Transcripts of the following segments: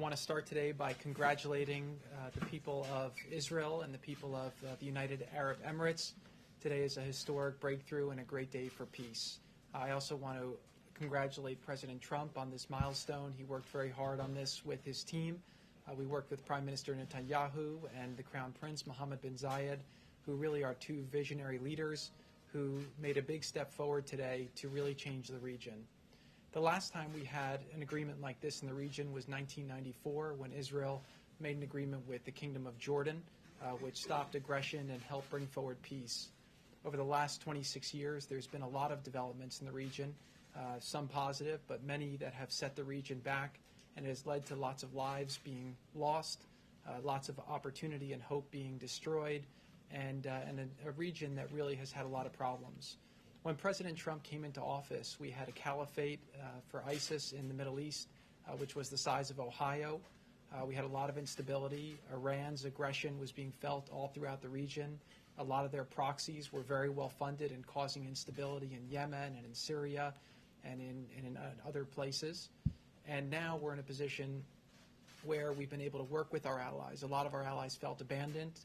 want to start today by congratulating the people of Israel and the people of the United Arab Emirates. Today is a historic breakthrough and a great day for peace. I also want to congratulate President Trump on this milestone. He worked very hard on this with his team. We worked with Prime Minister Netanyahu and the Crown Prince Mohammed bin Zayed, who really are two visionary leaders who made a big step forward today to really change the region. The last time we had an agreement like this in the region was 1994, when Israel made an agreement with the Kingdom of Jordan, which stopped aggression and helped bring forward peace. Over the last 26 years, there's been a lot of developments in the region, some positive, but many that have set the region back, and it has led to lots of lives being lost, lots of opportunity and hope being destroyed, and a region that really has had a lot of problems. When President Trump came into office, we had a caliphate for ISIS in the Middle East, which was the size of Ohio. We had a lot of instability. Iran's aggression was being felt all throughout the region. A lot of their proxies were very well funded and causing instability in Yemen and in Syria and in other places. And now we're in a position where we've been able to work with our allies. A lot of our allies felt abandoned.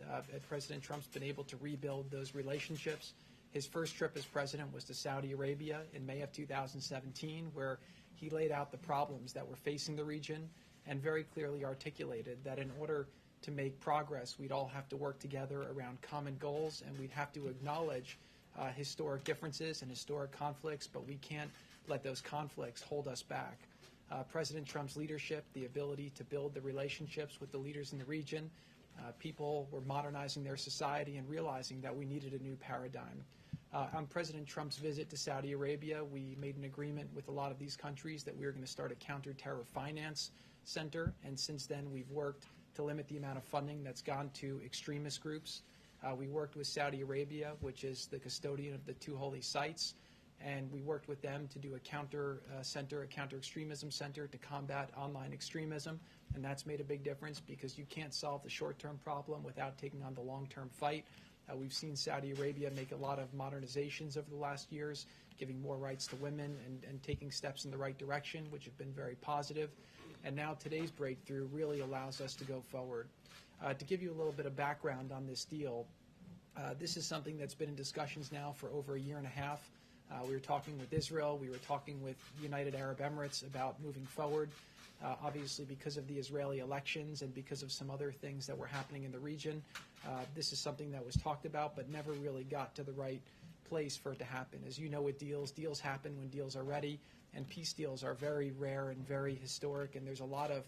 President Trump's been able to rebuild those relationships. His first trip as president was to Saudi Arabia in May of 2017, where he laid out the problems that were facing the region and very clearly articulated that in order to make progress, we'd all have to work together around common goals, and we'd have to acknowledge historic differences and historic conflicts, but we can't let those conflicts hold us back. President Trump's leadership, the ability to build the relationships with the leaders in the region, people were modernizing their society and realizing that we needed a new paradigm. On President Trump's visit to Saudi Arabia, we made an agreement with a lot of these countries that we were going to start a counter-terror finance center, and since then we've worked to limit the amount of funding that's gone to extremist groups. We worked with Saudi Arabia, which is the custodian of the two holy sites, and we worked with them to do a counter-extremism center to combat online extremism, and that's made a big difference because you can't solve the short-term problem without taking on the long-term fight. We've seen Saudi Arabia make a lot of modernizations over the last years, giving more rights to women and taking steps in the right direction, which have been very positive. And now today's breakthrough really allows us to go forward. To give you a little bit of background on this deal, this is something that's been in discussions now for over a year and a half. We were talking with Israel, we were talking with the United Arab Emirates about moving forward. Obviously, because of the Israeli elections and because of some other things that were happening in the region, this is something that was talked about but never really got to the right place for it to happen. As you know, with deals happen when deals are ready, and peace deals are very rare and very historic, and there's a lot of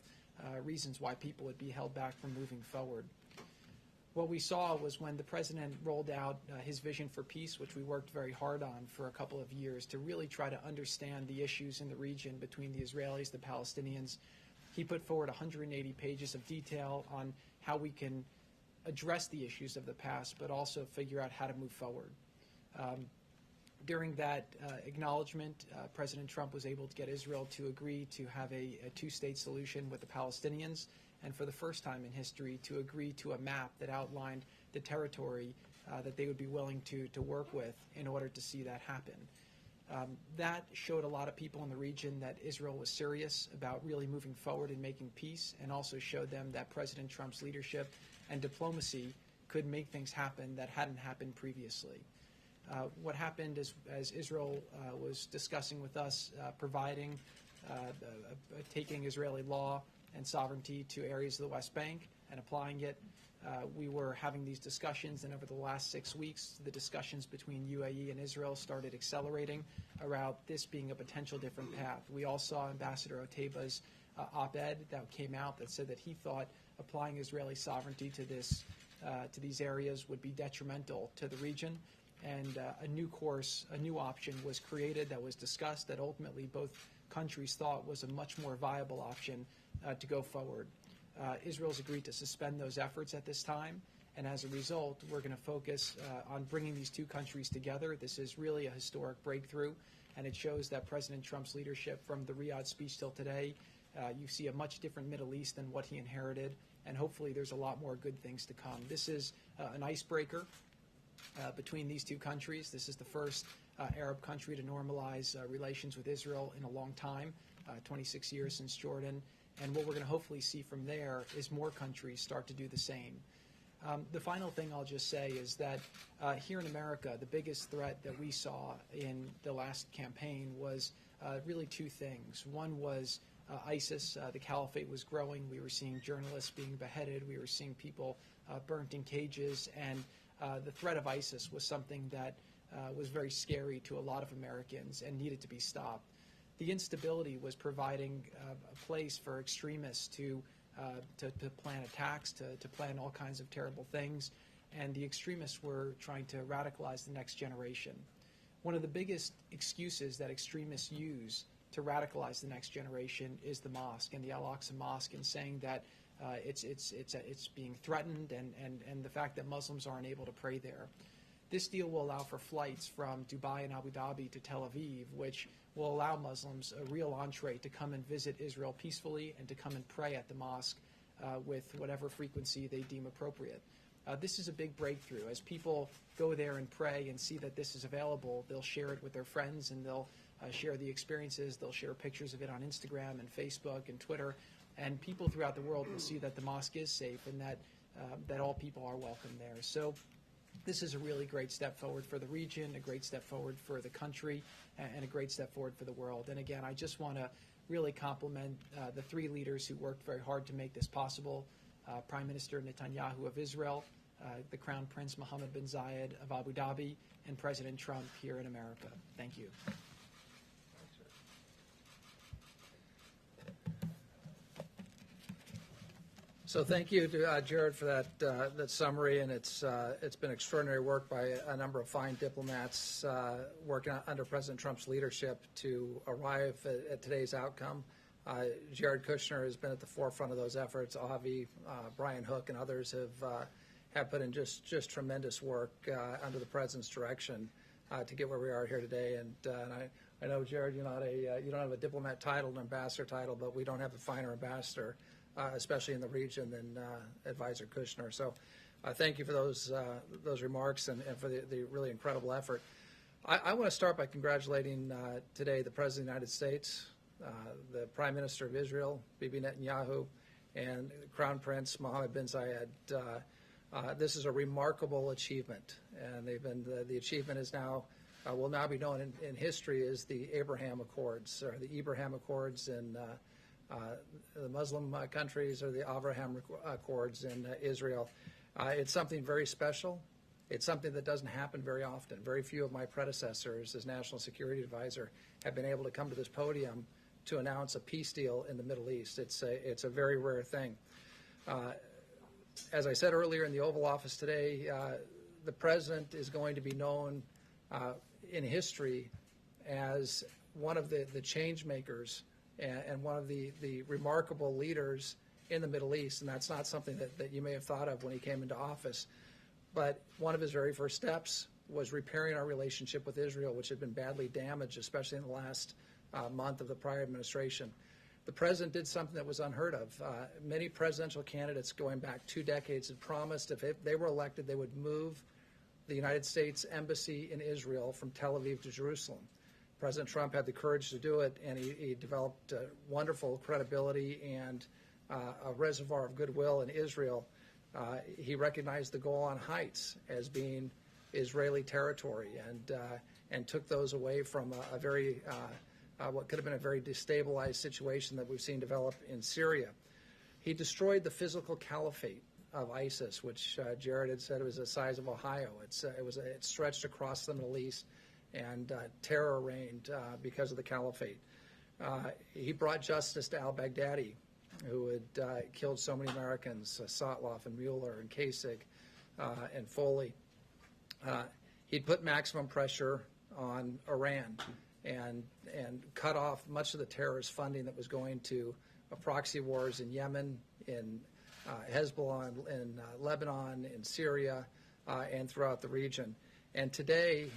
reasons why people would be held back from moving forward. What we saw was when the president rolled out his vision for peace, which we worked very hard on for a couple of years to really try to understand the issues in the region between the Israelis, the Palestinians. He put forward 180 pages of detail on how we can address the issues of the past, but also figure out how to move forward. During that acknowledgement, President Trump was able to get Israel to agree to have a two-state solution with the Palestinians, and for the first time in history to agree to a map that outlined the territory that they would be willing to work with in order to see that happen. That showed a lot of people in the region that Israel was serious about really moving forward and making peace, and also showed them that President Trump's leadership and diplomacy could make things happen that hadn't happened previously. What happened is, as Israel was discussing with us, providing, taking Israeli law and sovereignty to areas of the West Bank and applying it, we were having these discussions, and over the last 6 weeks, the discussions between UAE and Israel started accelerating around this being a potential different path. We all saw Ambassador Oteba's op-ed that came out that said that he thought applying Israeli sovereignty to these areas would be detrimental to the region. And a new course, a new option was created that was discussed that ultimately both countries thought was a much more viable option to go forward. Israel's agreed to suspend those efforts at this time, and as a result, we're going to focus on bringing these two countries together. This is really a historic breakthrough, and it shows that President Trump's leadership from the Riyadh speech till today, you see a much different Middle East than what he inherited, and hopefully there's a lot more good things to come. This is an icebreaker between these two countries. This is the first Arab country to normalize relations with Israel in a long time, 26 years since Jordan And what we're going to hopefully see from there is more countries start to do the same. The final thing I'll just say is that here in America, the biggest threat that we saw in the last campaign was really two things. One was ISIS. The caliphate was growing. We were seeing journalists being beheaded. We were seeing people burnt in cages. And the threat of ISIS was something that was very scary to a lot of Americans and needed to be stopped. The instability was providing a place for extremists to plan attacks, to plan all kinds of terrible things, and the extremists were trying to radicalize the next generation. One of the biggest excuses that extremists use to radicalize the next generation is the mosque and the Al-Aqsa Mosque, and saying that it's being threatened, and the fact that Muslims aren't able to pray there. This deal will allow for flights from Dubai and Abu Dhabi to Tel Aviv, which will allow Muslims a real entree to come and visit Israel peacefully and to come and pray at the mosque with whatever frequency they deem appropriate. This is a big breakthrough. As people go there and pray and see that this is available, they'll share it with their friends, and they'll share the experiences. They'll share pictures of it on Instagram and Facebook and Twitter, and people throughout the world will see that the mosque is safe and that all people are welcome there. So this is a really great step forward for the region, a great step forward for the country, and a great step forward for the world. And again, I just want to really compliment the three leaders who worked very hard to make this possible. Prime Minister Netanyahu of Israel, the Crown Prince Mohammed bin Zayed of Abu Dhabi, and President Trump here in America. Thank you. So thank you to Jared for that summary, and it's been extraordinary work by a number of fine diplomats working under President Trump's leadership to arrive at today's outcome. Jared Kushner has been at the forefront of those efforts. Avi, Brian Hook, and others have put in just tremendous work under the President's direction to get where we are here today. And I know, Jared, you don't have a diplomat title, an ambassador title, but we don't have a finer ambassador, especially in the region, than Advisor Kushner. So thank you for those remarks and for the really incredible effort. I want to start by congratulating today the President of the United States, the Prime Minister of Israel, Bibi Netanyahu, and Crown Prince Mohammed bin Zayed. This is a remarkable achievement, and the achievement is now will now be known in history as the Abraham Accords, or the Abraham Accords in the Muslim countries, or the Abraham Accords in Israel. It's something very special. It's something that doesn't happen very often. Very few of my predecessors as National Security Advisor have been able to come to this podium to announce a peace deal in the Middle East. It's a very rare thing. As I said earlier in the Oval Office today, the President is going to be known in history as one of the change makers and one of the remarkable leaders in the Middle East. And that's not something that you may have thought of when he came into office. But one of his very first steps was repairing our relationship with Israel, which had been badly damaged, especially in the last month of the prior administration. The President did something that was unheard of. Many presidential candidates going back 2 decades had promised if they were elected, they would move the United States Embassy in Israel from Tel Aviv to Jerusalem. President Trump had the courage to do it, and he developed wonderful credibility and a reservoir of goodwill in Israel. He recognized the Golan Heights as being Israeli territory and took those away from a very what could have been a very destabilized situation that we've seen develop in Syria. He destroyed the physical caliphate of ISIS, which Jared had said was the size of Ohio. It stretched across the Middle East, and terror reigned because of the caliphate. He brought justice to al-Baghdadi, who had killed so many Americans, Sotloff and Mueller and Kasich and Foley. He'd put maximum pressure on Iran and cut off much of the terrorist funding that was going to proxy wars in Yemen, in Hezbollah, in Lebanon, in Syria, and throughout the region. And today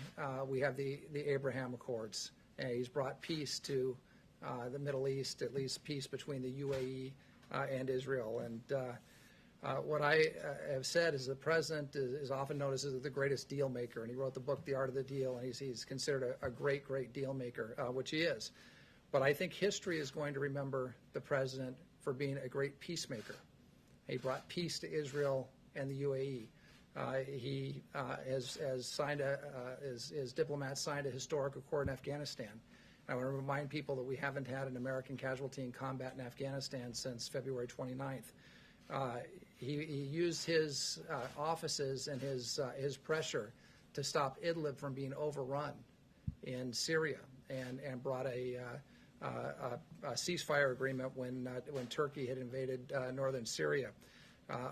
we have the Abraham Accords. And he's brought peace to the Middle East, at least peace between the UAE and Israel. And what I have said is the President is often known as the greatest deal maker, and he wrote the book, The Art of the Deal, and he's considered a great deal maker, which he is. But I think history is going to remember the President for being a great peacemaker. He brought peace to Israel and the UAE. He has signed his diplomats signed a historic accord in Afghanistan. I want to remind people that we haven't had an American casualty in combat in Afghanistan since February 29th. He used his offices and his pressure to stop Idlib from being overrun in Syria, and brought a ceasefire agreement when Turkey had invaded northern Syria.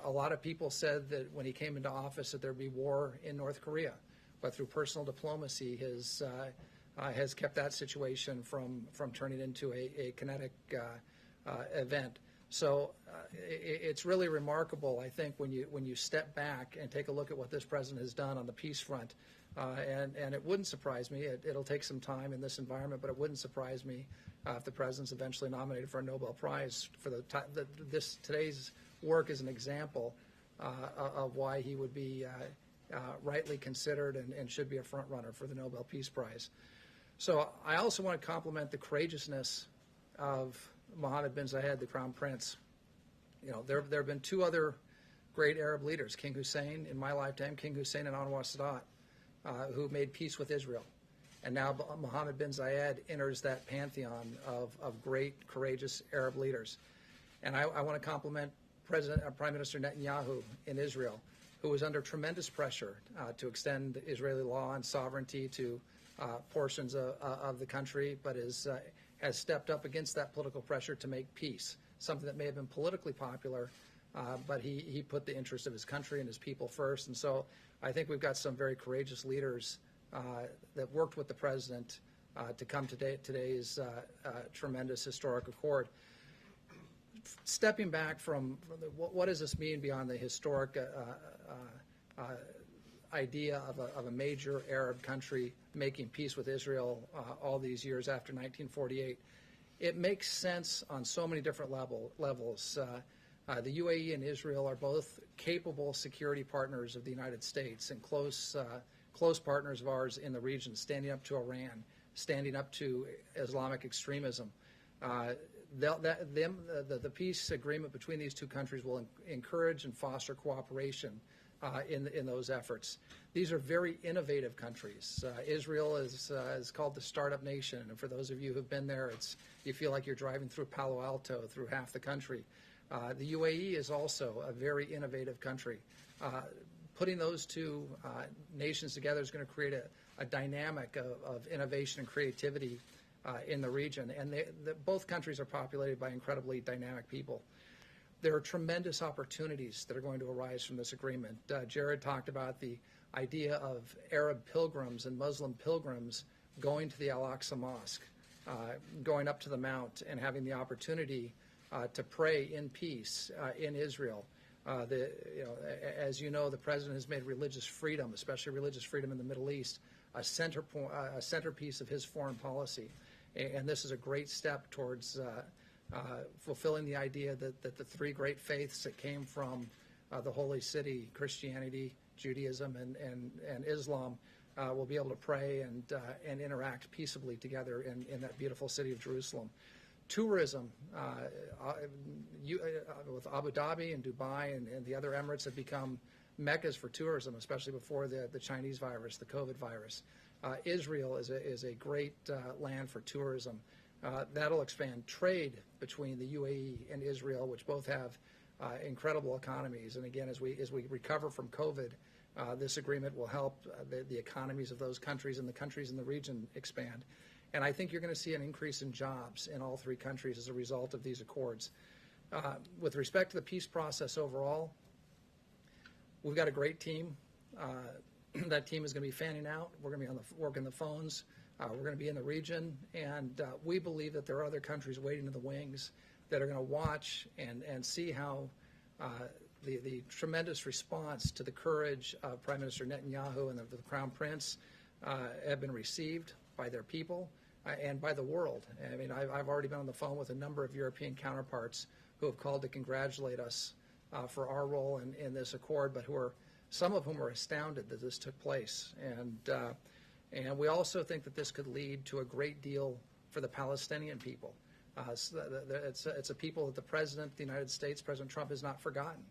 A lot of people said that when he came into office that there'd be war in North Korea, but through personal diplomacy, has kept that situation from turning into a kinetic event. So it's really remarkable, I think, when you step back and take a look at what this president has done on the peace front. And it wouldn't surprise me. It'll take some time in this environment, but it wouldn't surprise me if the president's eventually nominated for a Nobel Prize for today's work is an example of why he would be rightly considered and should be a front runner for the Nobel Peace Prize. So I also want to compliment the courageousness of Mohammed bin Zayed, the Crown Prince. You know, there have been two other great Arab leaders, King Hussein in my lifetime, King Hussein and Anwar Sadat, who made peace with Israel. And now Mohammed bin Zayed enters that pantheon of great, courageous Arab leaders. And I want to compliment Prime Minister Netanyahu in Israel, who was under tremendous pressure to extend Israeli law and sovereignty to portions of the country, but has stepped up against that political pressure to make peace, something that may have been politically popular, but he put the interest of his country and his people first. And so I think we've got some very courageous leaders that worked with the president to come to today's tremendous historic accord. Stepping back from what does this mean beyond the historic idea of a major Arab country making peace with Israel all these years after 1948, it makes sense on so many different levels. The UAE and Israel are both capable security partners of the United States and close partners of ours in the region, standing up to Iran, standing up to Islamic extremism. The peace agreement between these two countries will encourage and foster cooperation in those efforts. These are very innovative countries. Israel is called the startup nation, and for those of you who've been there, you feel like you're driving through Palo Alto, through half the country. The UAE is also a very innovative country. Putting those two nations together is going to create a dynamic of innovation and creativity in the region, and both countries are populated by incredibly dynamic people. There are tremendous opportunities that are going to arise from this agreement. Jared talked about the idea of Arab pilgrims and Muslim pilgrims going to the Al-Aqsa Mosque, going up to the Mount and having the opportunity to pray in peace in Israel. As you know, the president has made religious freedom, especially religious freedom in the Middle East, a centerpiece of his foreign policy. And this is a great step towards fulfilling the idea that the three great faiths that came from the Holy City, Christianity, Judaism, and Islam, will be able to pray and interact peaceably together in that beautiful city of Jerusalem. Tourism, with Abu Dhabi and Dubai and the other Emirates have become meccas for tourism, especially before the Chinese virus, the COVID virus. Israel is a great land for tourism. That'll expand trade between the UAE and Israel, which both have incredible economies. And again, as we recover from COVID, this agreement will help the economies of those countries and the countries in the region expand. And I think you're going to see an increase in jobs in all three countries as a result of these accords. With respect to the peace process overall, we've got a great team. That team is going to be fanning out. We're going to be working the phones. We're going to be in the region. And we believe that there are other countries waiting in the wings that are going to watch and see how the tremendous response to the courage of Prime Minister Netanyahu and the Crown Prince have been received by their people and by the world. I mean, I've already been on the phone with a number of European counterparts who have called to congratulate us for our role in this accord, but some of whom are astounded that this took place. And we also think that this could lead to a great deal for the Palestinian people. It's a people that the President of the United States, President Trump, has not forgotten.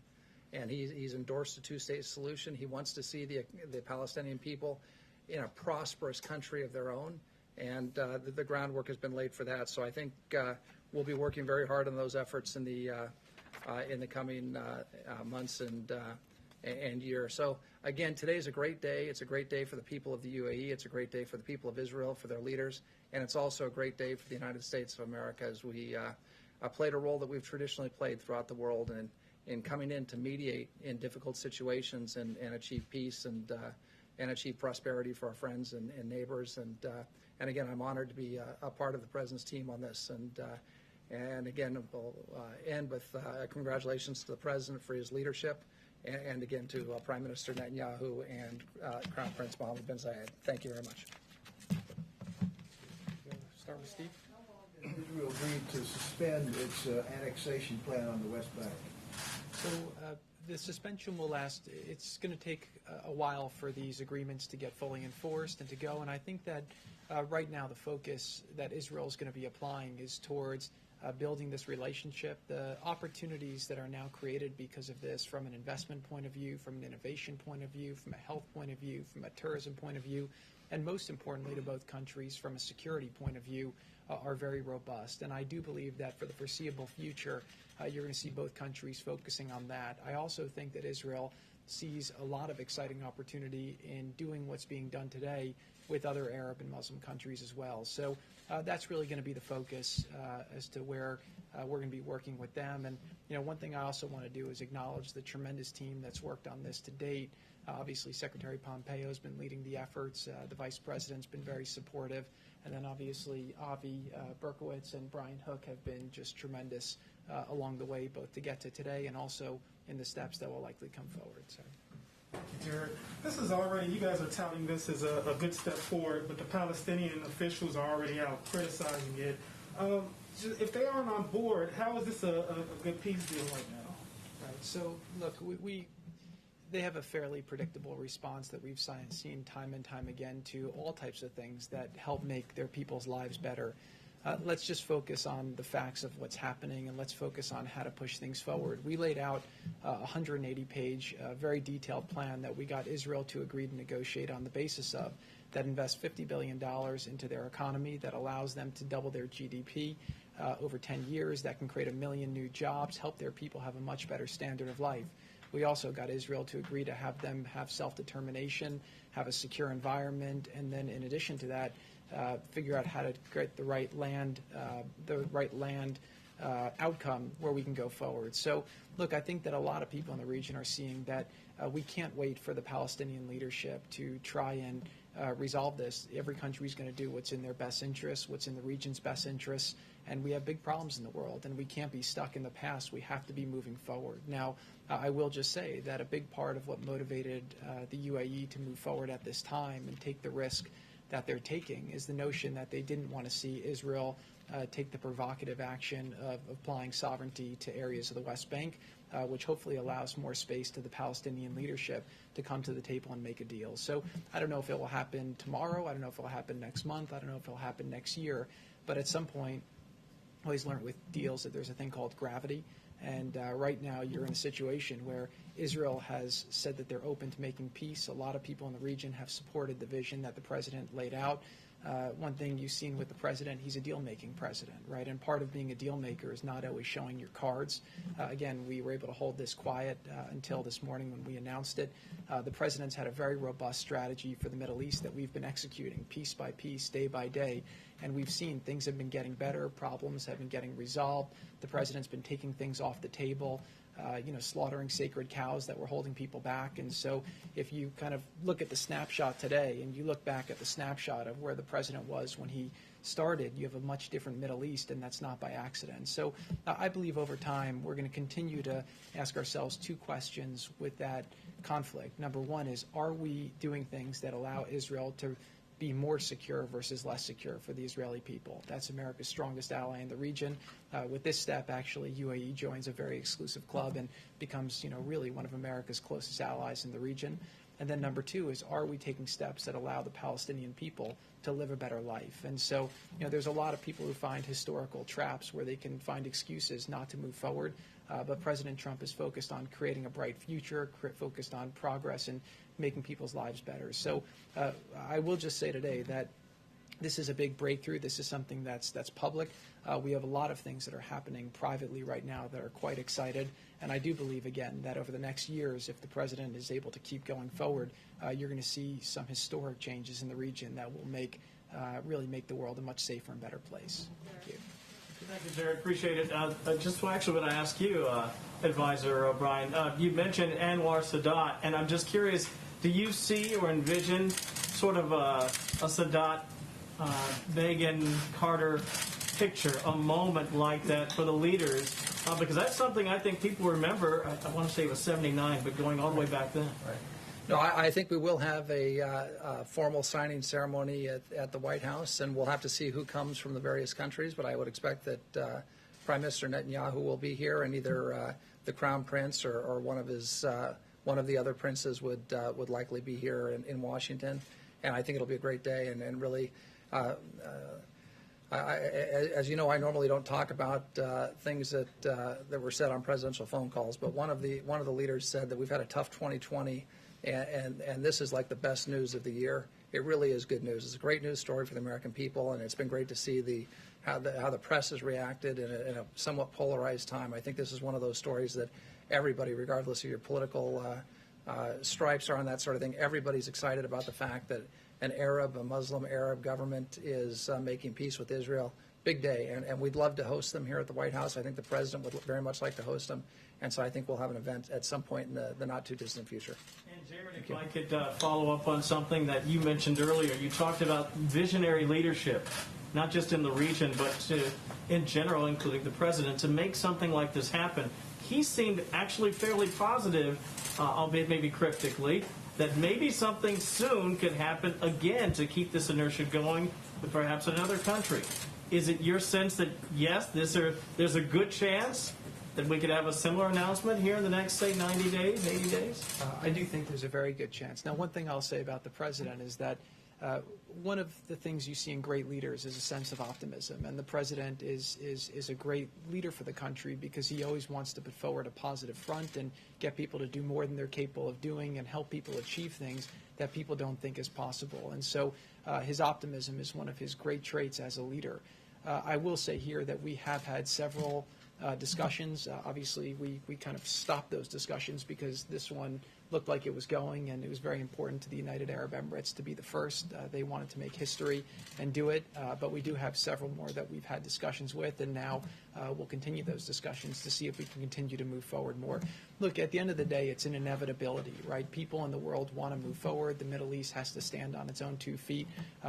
And he's endorsed a two-state solution. He wants to see the Palestinian people in a prosperous country of their own. And the groundwork has been laid for that. So I think we'll be working very hard on those efforts in the coming months and year. So again, today is a great day. It's a great day for the people of the UAE. It's a great day for the people of Israel, for their leaders. And it's also a great day for the United States of America as we played a role that we've traditionally played throughout the world in coming in to mediate in difficult situations and achieve peace and achieve prosperity for our friends and neighbors. And again, I'm honored to be a part of the President's team on this. And again, we'll end with congratulations to the President for his leadership, and again to Prime Minister Netanyahu and Crown Prince Mohammed bin Zayed. Thank you very much. Start with Steve. Israel agreed to suspend its annexation plan on the West Bank. So the suspension will last. It's going to take a while for these agreements to get fully enforced and to go. And I think that right now the focus that Israel is going to be applying is towards building this relationship. The opportunities that are now created because of this, from an investment point of view, from an innovation point of view, from a health point of view, from a tourism point of view, and most importantly to both countries from a security point of view, are very robust. And I do believe that for the foreseeable future, you're going to see both countries focusing on that. I also think that Israel sees a lot of exciting opportunity in doing what's being done today with other Arab and Muslim countries as well. So that's really going to be the focus as to where we're going to be working with them. And one thing I also want to do is acknowledge the tremendous team that's worked on this to date. Obviously, Secretary Pompeo has been leading the efforts. The Vice President's been very supportive. And then obviously Avi Berkowitz and Brian Hook have been just tremendous along the way, both to get to today and also in the steps that will likely come forward. So. Thank you, Jared. This is already, you guys are touting this as a good step forward, but the Palestinian officials are already out criticizing it. If they aren't on board, how is this a good peace deal right now? Right. So, look, they have a fairly predictable response that we've seen time and time again to all types of things that help make their people's lives better. Let's just focus on the facts of what's happening, and let's focus on how to push things forward. We laid out a 180-page, very detailed plan that we got Israel to agree to negotiate on the basis of, that invests $50 billion into their economy, that allows them to double their GDP over 10 years, that can create 1 million new jobs, help their people have a much better standard of life. We also got Israel to agree to have them have self-determination, have a secure environment, and then in addition to that, figure out how to get the right land outcome where we can go forward. So, look, I think that a lot of people in the region are seeing that we can't wait for the Palestinian leadership to try and resolve this. Every country is going to do what's in their best interests, what's in the region's best interests, and we have big problems in the world, and we can't be stuck in the past. We have to be moving forward. Now, I will just say that a big part of what motivated the UAE to move forward at this time and take the risk that they're taking is the notion that they didn't want to see Israel take the provocative action of applying sovereignty to areas of the West Bank, which hopefully allows more space to the Palestinian leadership to come to the table and make a deal. So I don't know if it will happen tomorrow. I don't know if it will happen next month. I don't know if it will happen next year. But at some point, I always learned with deals that there's a thing called gravity. And right now you're in a situation where Israel has said that they're open to making peace. A lot of people in the region have supported the vision that the president laid out. One thing you've seen with the president, he's a deal-making president, right? And part of being a deal-maker is not always showing your cards. Again, we were able to hold this quiet until this morning when we announced it. The president's had a very robust strategy for the Middle East that we've been executing piece by piece, day by day. And we've seen things have been getting better, problems have been getting resolved. The president's been taking things off the table, slaughtering sacred cows that were holding people back. And so if you kind of look at the snapshot today and you look back at the snapshot of where the president was when he started, you have a much different Middle East, and that's not by accident. So I believe over time we're going to continue to ask ourselves two questions with that conflict. Number one is, are we doing things that allow Israel to be more secure versus less secure for the Israeli people? That's America's strongest ally in the region. With this step, actually, UAE joins a very exclusive club and becomes, really one of America's closest allies in the region. And then number two is, are we taking steps that allow the Palestinian people to live a better life? And so, there's a lot of people who find historical traps where they can find excuses not to move forward. But President Trump is focused on creating a bright future, focused on progress and making people's lives better. So I will just say today that this is a big breakthrough. This is something that's public. We have a lot of things that are happening privately right now that are quite excited. And I do believe, again, that over the next years, if the president is able to keep going forward, you're going to see some historic changes in the region that will really make the world a much safer and better place. Thank you. Thank you, Jared. Appreciate it. Just actually want to ask you, Advisor O'Brien, you mentioned Anwar Sadat, and I'm just curious, do you see or envision sort of a Sadat, Begin, Carter picture, a moment like that for the leaders? Because that's something I think people remember. I want to say it was 79, but going all the way back then. Right. No, I think we will have a formal signing ceremony at the White House, and we'll have to see who comes from the various countries. But I would expect that Prime Minister Netanyahu will be here, and either the Crown Prince or one of the other princes would likely be here in Washington. And I think it'll be a great day, and really. As you know, I normally don't talk about things that were said on presidential phone calls, but one of the leaders said that we've had a tough 2020, and this is like the best news of the year. It really is good news. It's a great news story for the American people, and it's been great to see how the press has reacted in a somewhat polarized time. I think this is one of those stories that everybody, regardless of your political stripes or on that sort of thing, everybody's excited about the fact that a Muslim Arab government is making peace with Israel. Big day, and we'd love to host them here at the White House. I think the president would very much like to host them, and so I think we'll have an event at some point in the not-too-distant future. And Jared, if I could follow up on something that you mentioned earlier. You talked about visionary leadership, not just in the region, but in general, including the president, to make something like this happen. He seemed actually fairly positive, albeit maybe cryptically, that maybe something soon could happen again to keep this inertia going with perhaps another country. Is it your sense that, yes, there's a good chance that we could have a similar announcement here in the next, say, 90 days, 80 days? I do think there's a very good chance. Now, one thing I'll say about the president is that one of the things you see in great leaders is a sense of optimism, and the president is a great leader for the country because he always wants to put forward a positive front and get people to do more than they're capable of doing and help people achieve things that people don't think is possible. And so his optimism is one of his great traits as a leader. I will say here that we have had several discussions. Obviously, we kind of stopped those discussions because this one looked like it was going, and it was very important to the United Arab Emirates to be the first. They wanted to make history and do it, but we do have several more that we've had discussions with, and now we'll continue those discussions to see if we can continue to move forward more. Look, at the end of the day, it's an inevitability, right? People in the world want to move forward. The Middle East has to stand on its own 2 feet.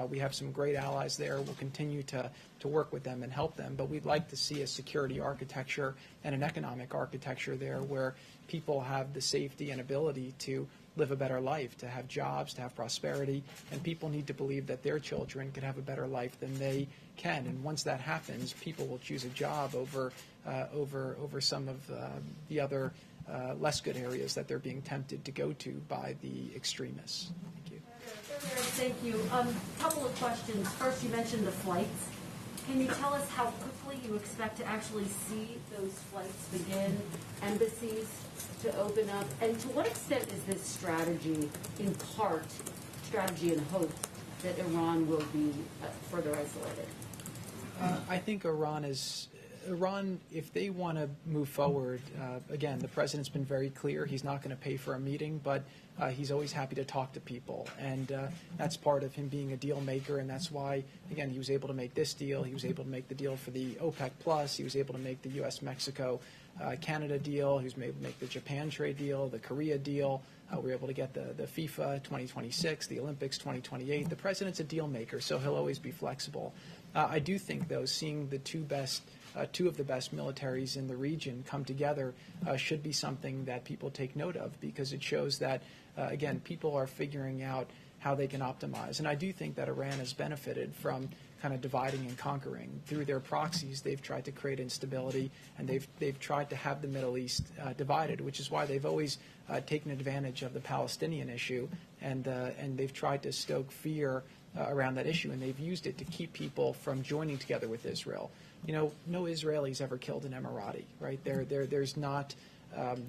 We have some great allies there. We'll continue to work with them and help them, but we'd like to see a security architecture and an economic architecture there where people have the safety and ability to live a better life, to have jobs, to have prosperity, and people need to believe that their children can have a better life than they can. And once that happens, people will choose a job over some of the other less good areas that they're being tempted to go to by the extremists. Thank you. Thank you. Couple of questions. First, you mentioned the flights. Can you tell us how quickly you expect to actually see those flights begin, embassies to open up, and to what extent is this strategy, in part, strategy and hope that Iran will be further isolated? I think Iran, if they want to move forward, again, the president's been very clear. He's not going to pay for a meeting, but he's always happy to talk to people. And that's part of him being a deal maker, and that's why, again, he was able to make this deal. He was able to make the deal for the OPEC Plus. He was able to make the U.S.-Mexico Canada deal. He was able to make the Japan trade deal, the Korea deal. We were able to get the FIFA 2026, the Olympics 2028. The president's a deal maker, so he'll always be flexible. I do think, though, seeing the two of the best militaries in the region come together should be something that people take note of, because it shows that, again, people are figuring out how they can optimize. And I do think that Iran has benefited from kind of dividing and conquering. Through their proxies, they've tried to create instability, and they've tried to have the Middle East divided, which is why they've always taken advantage of the Palestinian issue, and they've tried to stoke fear around that issue, and they've used it to keep people from joining together with Israel. You know, no Israelis ever killed an Emirati, right? There's not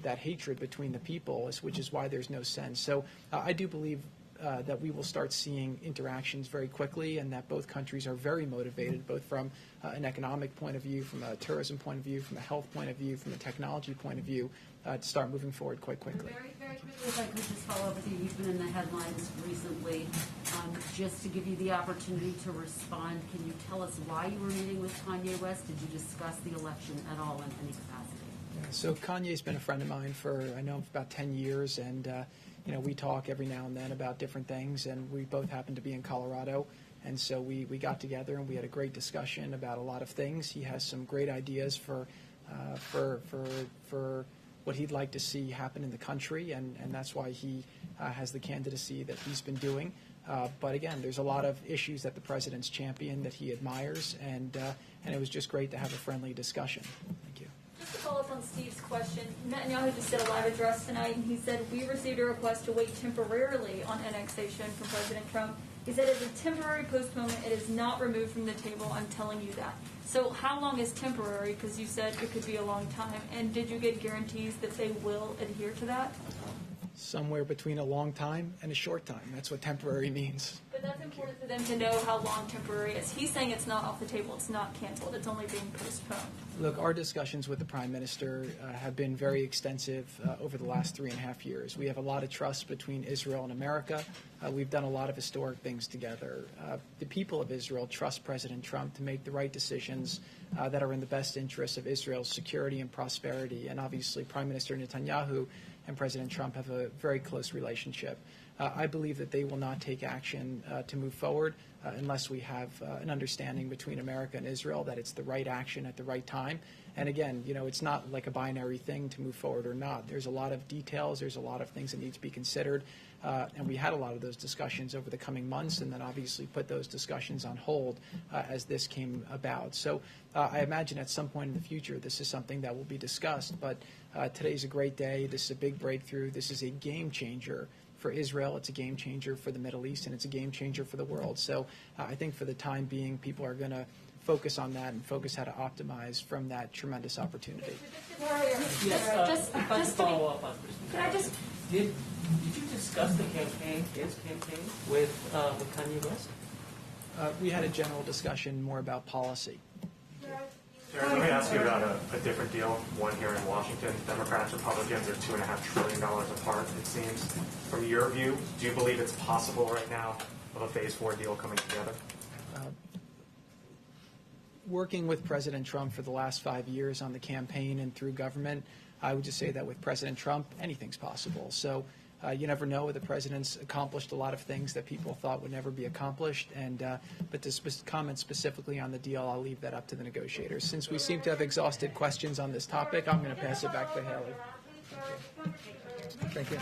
that hatred between the people, which is why there's no sense. So I do believe that we will start seeing interactions very quickly, and that both countries are very motivated, both from an economic point of view, from a tourism point of view, from a health point of view, from a technology point of view, to start moving forward quite quickly. Very, very quickly, if I could just follow up with you. You've been in the headlines recently. Just to give you the opportunity to respond, can you tell us why you were meeting with Kanye West? Did you discuss the election at all in any capacity? Yeah, so Kanye's been a friend of mine for, I know, about 10 years, and you know, we talk every now and then about different things, and we both happen to be in Colorado, and so we got together and we had a great discussion about a lot of things. He has some great ideas for what he'd like to see happen in the country, and that's why he has the candidacy that he's been doing. But again, there's a lot of issues that the president's championed that he admires, and it was just great to have a friendly discussion. Thank you. Just to follow up on Steve's question, Netanyahu just did a live address tonight, and he said, we received a request to wait temporarily on annexation from President Trump. He said it's a temporary postponement. It is not removed from the table. I'm telling you that. So how long is temporary? Because you said it could be a long time. And did you get guarantees that they will adhere to that? Somewhere between a long time and a short time. That's what temporary means. But that's important for them to know how long temporary is. He's saying it's not off the table. It's not canceled. It's only being postponed. Look, our discussions with the Prime Minister have been very extensive over the last 3.5 years. We have a lot of trust between Israel and America. We've done a lot of historic things together. The people of Israel trust President Trump to make the right decisions that are in the best interest of Israel's security and prosperity. And obviously, Prime Minister Netanyahu and President Trump have a very close relationship. I believe that they will not take action to move forward unless we have an understanding between America and Israel that it's the right action at the right time. And again, you know, it's not like a binary thing to move forward or not. There's a lot of details. There's a lot of things that need to be considered. And we had a lot of those discussions over the coming months, and then obviously put those discussions on hold as this came about. So I imagine at some point in the future this is something that will be discussed. But today's a great day. This is a big breakthrough. This is a game changer for Israel. It's a game changer for the Middle East, and it's a game changer for the world. So I think for the time being, people are going to focus on that and focus how to optimize from that tremendous opportunity. Yes, if I could follow up on this. Did you discuss his campaign with Kanye West? We had a general discussion more about policy. Jared, let me ask you about a different deal, one here in Washington. Democrats, Republicans are $2.5 trillion apart, it seems. From your view, do you believe it's possible right now of a Phase 4 deal coming together? Working with President Trump for the last 5 years on the campaign and through government, I would just say that with President Trump, anything's possible. So you never know. The president's accomplished a lot of things that people thought would never be accomplished. And but to comment specifically on the deal, I'll leave that up to the negotiators. Since we seem to have exhausted questions on this topic, I'm going to pass it back to Haley. Thank you.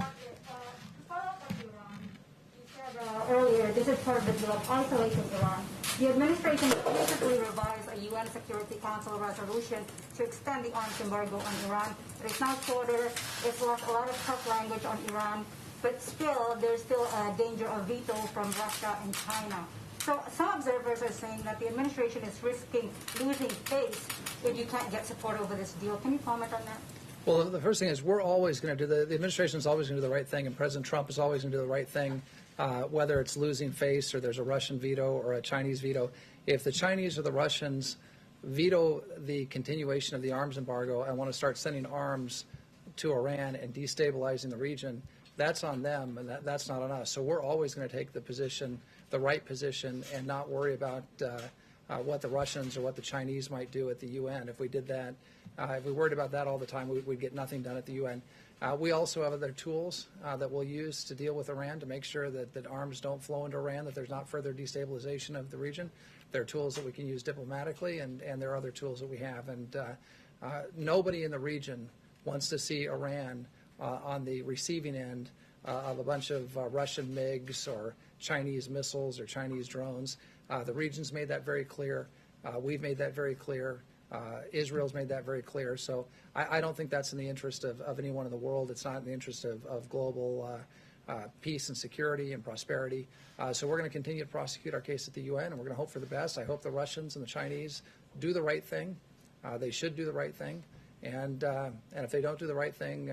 Earlier, this is part of the deal of isolating Iran. The administration recently revised a UN Security Council resolution to extend the arms embargo on Iran. It is now shorter. It's lost a lot of tough language on Iran, but still, there's still a danger of veto from Russia and China. So some observers are saying that the administration is risking losing face if you can't get support over this deal. Can you comment on that? Well, the first thing is we're always going to do the administration is always going to do the right thing, and President Trump is always going to do the right thing, whether it's losing face or there's a Russian veto or a Chinese veto. If the Chinese or the Russians veto the continuation of the arms embargo and want to start sending arms to Iran and destabilizing the region, that's on them, and that's not on us. So we're always going to take the position, the right position, and not worry about what the Russians or what the Chinese might do at the UN. If we did that, if we worried about that all the time, we'd get nothing done at the UN. We also have other tools that we'll use to deal with Iran to make sure that arms don't flow into Iran, that there's not further destabilization of the region. There are tools that we can use diplomatically, and there are other tools that we have. And nobody in the region wants to see Iran on the receiving end of a bunch of Russian MiGs or Chinese missiles or Chinese drones. The region's made that very clear. We've made that very clear. Israel's made that very clear. So I don't think that's in the interest of anyone in the world. It's not in the interest of global peace and security and prosperity. So we're going to continue to prosecute our case at the UN, and we're going to hope for the best. I hope the Russians and the Chinese do the right thing. They should do the right thing. And if they don't do the right thing,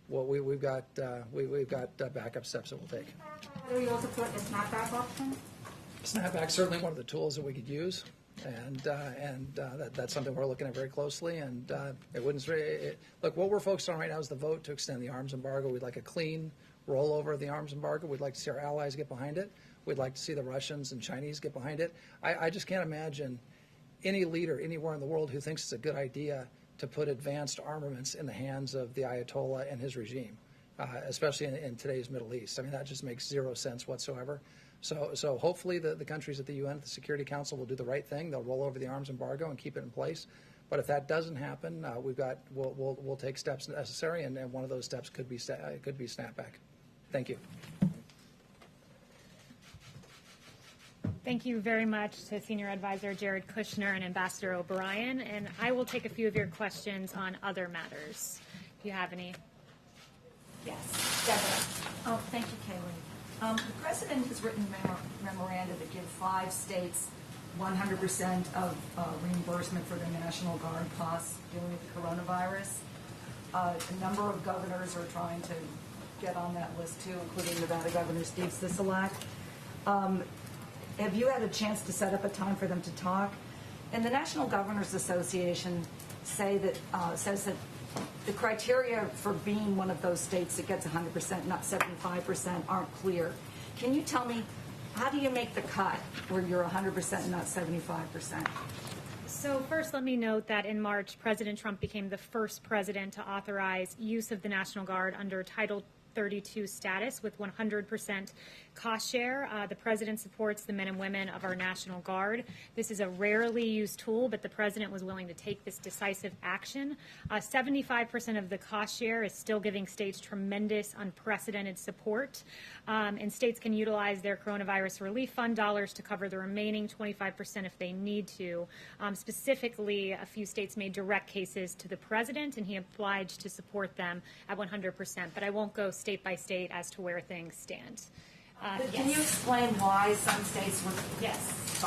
well, we've got backup steps that we'll take. Whether you also put the snapback option? Snapback's certainly one of the tools that we could use, and that's something we're looking at very closely. And it wouldn't look, what we're focused on right now is the vote to extend the arms embargo. We'd like a clean rollover of the arms embargo. We'd like to see our allies get behind it. We'd like to see the Russians and Chinese get behind it. I just can't imagine any leader anywhere in the world who thinks it's a good idea to put advanced armaments in the hands of the Ayatollah and his regime, especially in today's Middle East. I mean, that just makes zero sense whatsoever. So hopefully the countries at the UN, the Security Council, will do the right thing. They'll roll over the arms embargo and keep it in place. But if that doesn't happen, we'll take steps necessary, and one of those steps could be snapback. Thank you. Thank you very much to Senior Advisor Jared Kushner and Ambassador O'Brien. And I will take a few of your questions on other matters, if you have any. Yes, Deborah. Oh, thank you, Kayleigh. The President has written memoranda that give 5 states 100% of reimbursement for their National Guard costs dealing with the coronavirus. A number of governors are trying to get on that list too, including Nevada Governor Steve Sisolak. Have you had a chance to set up a time for them to talk? And the National Governors Association says that the criteria for being one of those states that gets 100%, not 75%, aren't clear. Can you tell me, how do you make the cut where you're 100% and not 75%? So first, let me note that in March, President Trump became the first president to authorize use of the National Guard under Title 32 status with 100% cost share. The president supports the men and women of our National Guard. This is a rarely used tool, but the president was willing to take this decisive action. 75% of the cost share is still giving states tremendous, unprecedented support. And states can utilize their coronavirus relief fund dollars to cover the remaining 25% if they need to. Specifically, a few states made direct cases to the president, and he obliged to support them at 100%. But I won't go state by state as to where things stand. Can you explain why some states were? Yes.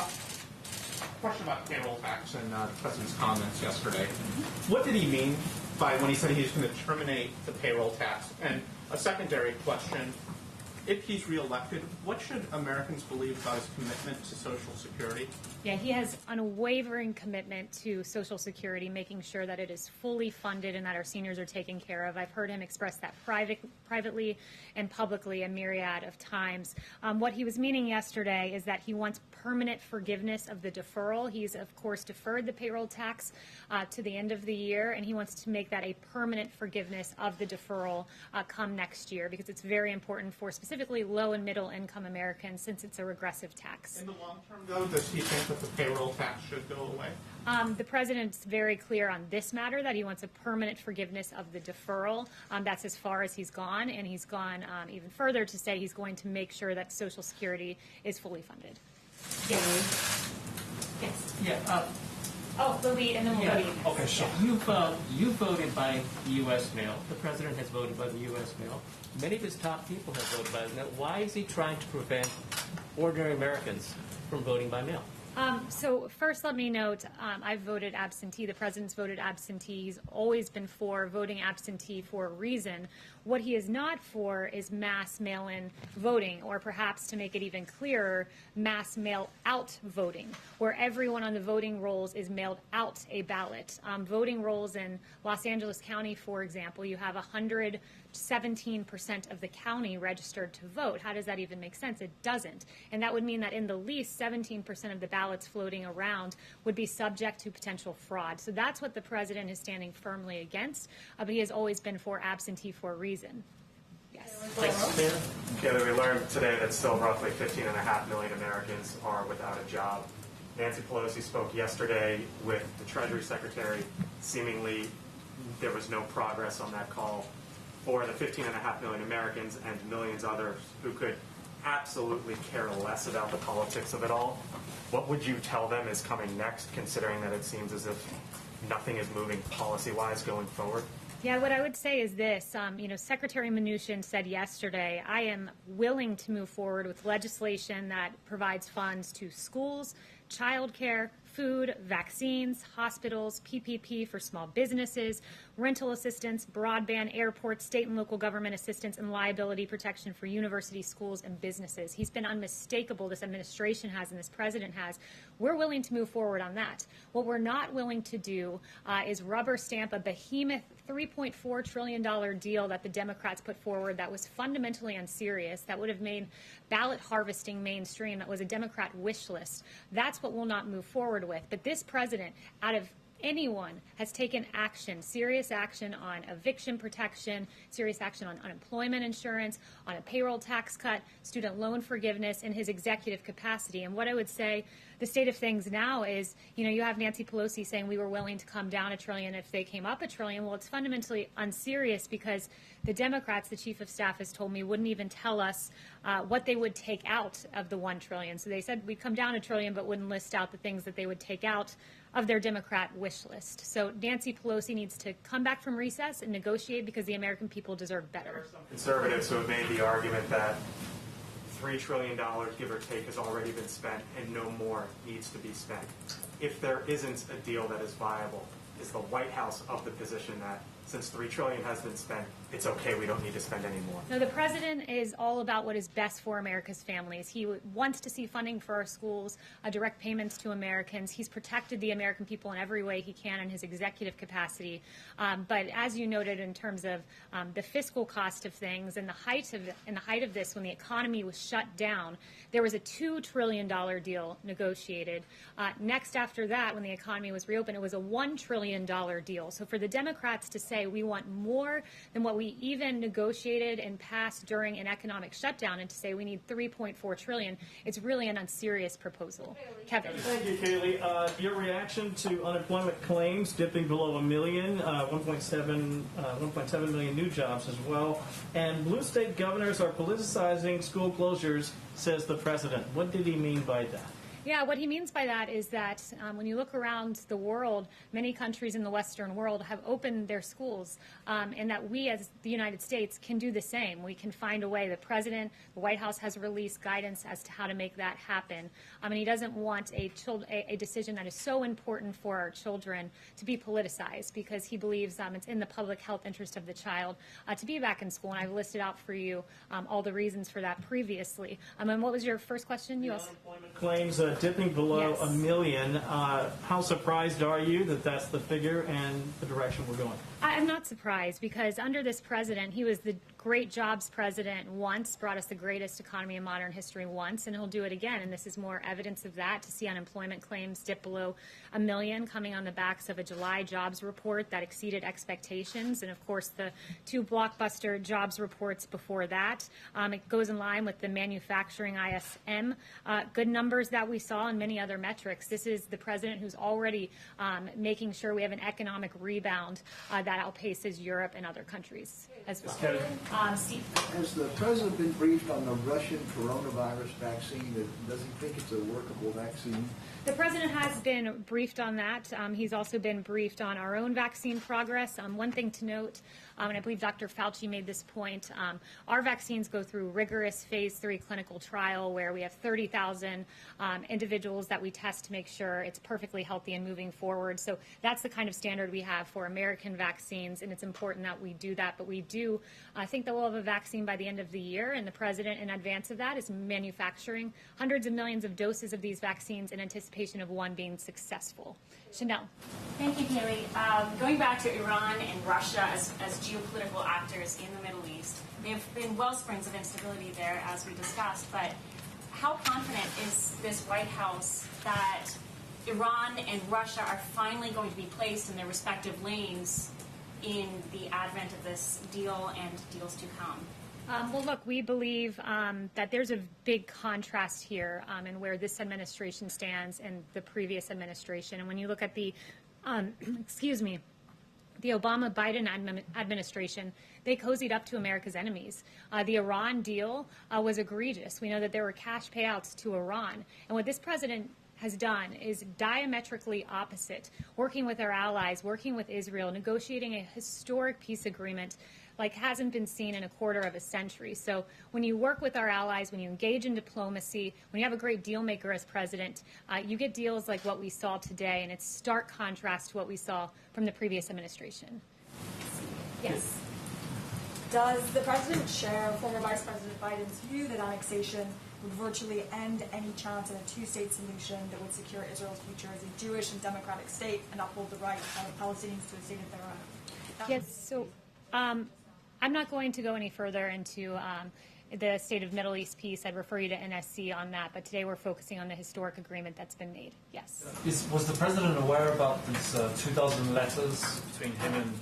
Question about payroll tax and the president's comments yesterday. What did he mean by when he said he was going to terminate the payroll tax? And a secondary question, if he's reelected, what should Americans believe about his commitment to Social Security? Yeah, he has unwavering commitment to Social Security, making sure that it is fully funded and that our seniors are taken care of. I've heard him express that privately and publicly a myriad of times. What he was meaning yesterday is that he wants permanent forgiveness of the deferral. He's, of course, deferred the payroll tax to the end of the year, and he wants to make that a permanent forgiveness of the deferral come next year, because it's very important for specifically low and middle income Americans, since it's a regressive tax. In the long term, though, does he think that the payroll tax should go away? The president's very clear on this matter that he wants a permanent forgiveness of the deferral. That's as far as he's gone, and he's gone even further to say he's going to make sure that Social Security is fully funded. Yes. Yeah. The lead, and then we'll go to you. Okay, so you voted by U.S. mail. The president has voted by the U.S. mail. Many of his top people have voted by mail. Why is he trying to prevent ordinary Americans from voting by mail? So first, let me note, I've voted absentee. The president's voted absentee. He's always been for voting absentee for a reason. What he is not for is mass mail-in voting, or perhaps, to make it even clearer, mass mail-out voting, where everyone on the voting rolls is mailed out a ballot. Voting rolls in Los Angeles County, for example, you have 117% of the county registered to vote. How does that even make sense? It doesn't. And that would mean that in the least, 17% of the ballots floating around would be subject to potential fraud. So that's what the president is standing firmly against, but he has always been for absentee for a reason. Yes. Kayleigh, we learned today that still roughly 15.5 million Americans are without a job. Nancy Pelosi spoke yesterday with the Treasury Secretary. Seemingly, there was no progress on that call for the 15.5 million Americans and millions others who could absolutely care less about the politics of it all, what would you tell them is coming next, considering that it seems as if nothing is moving policy-wise going forward? Yeah, what I would say is this. Secretary Mnuchin said yesterday, I am willing to move forward with legislation that provides funds to schools, childcare, food, vaccines, hospitals, PPP for small businesses, rental assistance, broadband, airports, state and local government assistance, and liability protection for universities, schools, and businesses. He's been unmistakable, this administration has and this president has. We're willing to move forward on that. What we're not willing to do is rubber stamp a behemoth $3.4 trillion deal that the Democrats put forward that was fundamentally unserious, that would have made ballot harvesting mainstream, that was a Democrat wish list. That's what we'll not move forward with. But this president, out of anyone, has taken action, serious action on eviction protection, serious action on unemployment insurance, on a payroll tax cut, student loan forgiveness in his executive capacity. And what I would say, the state of things now is, you have Nancy Pelosi saying we were willing to come down $1 trillion if they came up $1 trillion. Well, it's fundamentally unserious because the Democrats, the chief of staff has told me, wouldn't even tell us what they would take out of the $1 trillion. So they said we'd come down $1 trillion, but wouldn't list out the things that they would take out of their Democrat wish list. So Nancy Pelosi needs to come back from recess and negotiate because the American people deserve better. There are some conservatives who have made the argument that $3 trillion, give or take, has already been spent and no more needs to be spent. If there isn't a deal that is viable, is the White House of the position that since $3 trillion has been spent, it's okay, we don't need to spend any more? No, the president is all about what is best for America's families. He wants to see funding for our schools, direct payments to Americans. He's protected the American people in every way he can in his executive capacity. But as you noted, in terms of the fiscal cost of things and the height of this, when the economy was shut down, there was a $2 trillion deal negotiated. Next, after that, when the economy was reopened, it was a $1 trillion deal. So for the Democrats to say we want more than what we even negotiated and passed during an economic shutdown, and to say we need $3.4 trillion, it's really an unserious proposal. Kevin. Thank you, Kayleigh. Your reaction to unemployment claims dipping below 1 million, 1.7 million new jobs as well, and blue state governors are politicizing school closures, says the president. What did he mean by that? Yeah, what he means by that is that when you look around the world, many countries in the Western world have opened their schools, and that we as the United States can do the same. We can find a way. The president, the White House has released guidance as to how to make that happen. And he doesn't want a decision that is so important for our children to be politicized, because he believes it's in the public health interest of the child to be back in school. And I've listed out for you all the reasons for that previously. And what was your first question? You also unemployment claims dipping below 1 million. How surprised are you that that's the figure and the direction we're going? I'm not surprised, because under this president, he was the great jobs president once, brought us the greatest economy in modern history once, and he'll do it again. And this is more evidence of that, to see unemployment claims dip below 1 million, coming on the backs of a July jobs report that exceeded expectations. And of course, the 2 blockbuster jobs reports before that. It goes in line with the manufacturing ISM good numbers that we saw, and many other metrics. This is the president who's already making sure we have an economic rebound that outpaces Europe and other countries as well. Steve. Has the president been briefed on the Russian coronavirus vaccine? Does he think it's a workable vaccine? The president has been briefed on that. He's also been briefed on our own vaccine progress. One thing to note, and I believe Dr. Fauci made this point, our vaccines go through rigorous phase 3 clinical trial where we have 30,000 individuals that we test to make sure it's perfectly healthy and moving forward. So that's the kind of standard we have for American vaccines, and it's important that we do that. But we do think that we'll have a vaccine by the end of the year, and the president, in advance of that, is manufacturing hundreds of millions of doses of these vaccines in anticipation of one being successful. Chanel. Thank you, Kayleigh. Going back to Iran and Russia as geopolitical actors in the Middle East, they have been wellsprings of instability there, as we discussed, but how confident is this White House that Iran and Russia are finally going to be placed in their respective lanes in the advent of this deal and deals to come? Well, look, we believe that there's a big contrast here in where this administration stands and the previous administration. And when you look at the the Obama-Biden administration, they cozied up to America's enemies. The Iran deal was egregious. We know that there were cash payouts to Iran. And what this president has done is diametrically opposite, working with our allies, working with Israel, negotiating a historic peace agreement like hasn't been seen in a quarter of a century. So when you work with our allies, when you engage in diplomacy, when you have a great deal maker as president, you get deals like what we saw today, and it's stark contrast to what we saw from the previous administration. Yes. Does the president share former Vice President Biden's view that annexation would virtually end any chance of a two-state solution that would secure Israel's future as a Jewish and democratic state and uphold the right of Palestinians to a state of their own? Yes, so I'm not going to go any further into the State of Middle East piece. I'd refer you to NSC on that, but today we're focusing on the historic agreement that's been made. Yes. Was the president aware about these 2,000 letters between him and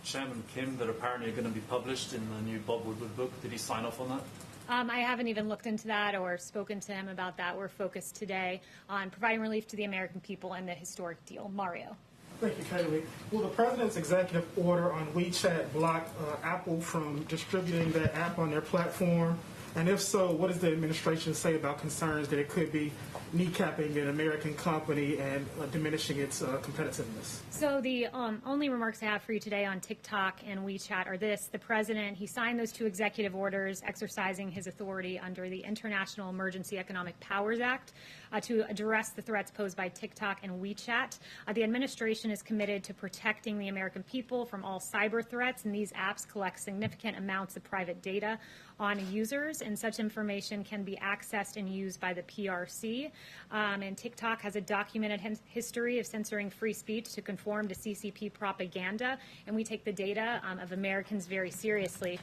Chairman Kim that apparently are going to be published in the new Bob Woodward book? Did he sign off on that? I haven't even looked into that or spoken to him about that. We're focused today on providing relief to the American people and the historic deal. Mario. Thank you, Kayleigh. Will the president's executive order on WeChat block Apple from distributing that app on their platform? And if so, what does the administration say about concerns that it could be kneecapping an American company and diminishing its competitiveness? So the only remarks I have for you today on TikTok and WeChat are this. The president, he signed those two executive orders exercising his authority under the International Emergency Economic Powers Act to address the threats posed by TikTok and WeChat. The administration is committed to protecting the American people from all cyber threats, and these apps collect significant amounts of private data on users, and such information can be accessed and used by the PRC. And TikTok has a documented history of censoring free speech to conform to CCP propaganda, and we take the data of Americans very seriously.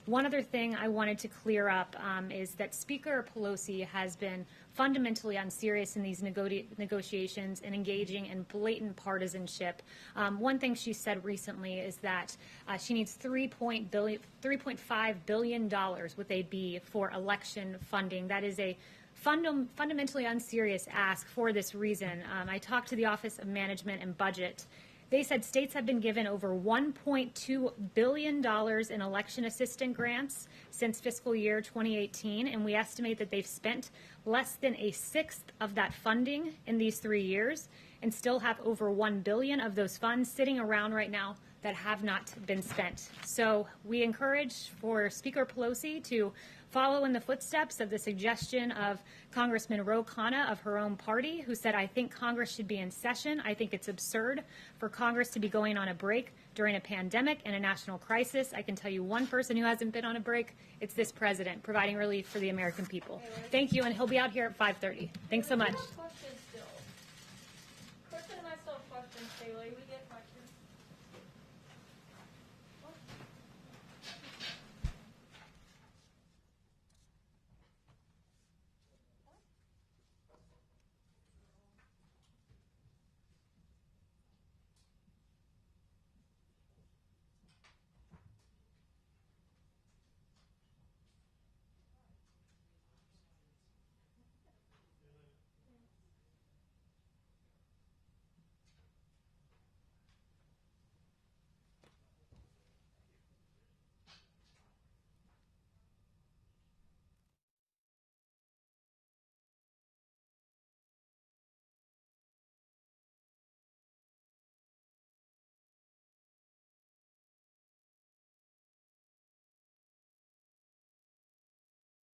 One other thing I wanted to clear up is that Speaker Pelosi has been fundamentally unserious in these negotiations and engaging in blatant partisanship. One thing she said recently is that she needs $3.5 billion with a B for election funding. That is a fundamentally unserious ask for this reason. I talked to the Office of Management and Budget. They said states have been given over $1.2 billion in election assistance grants since fiscal year 2018, and we estimate that they've spent less than a sixth of that funding in these 3 years, and still have over $1 billion of those funds sitting around right now that have not been spent. So we encourage for Speaker Pelosi to follow in the footsteps of the suggestion of Congressman Ro Khanna of her own party, who said, I think Congress should be in session. I think it's absurd for Congress to be going on a break during a pandemic and a national crisis. I can tell you one person who hasn't been on a break. It's this president, providing relief for the American people. Thank you, and he'll be out here at 5:30. Thanks so much. Kristen and I still have questions, Kayleigh.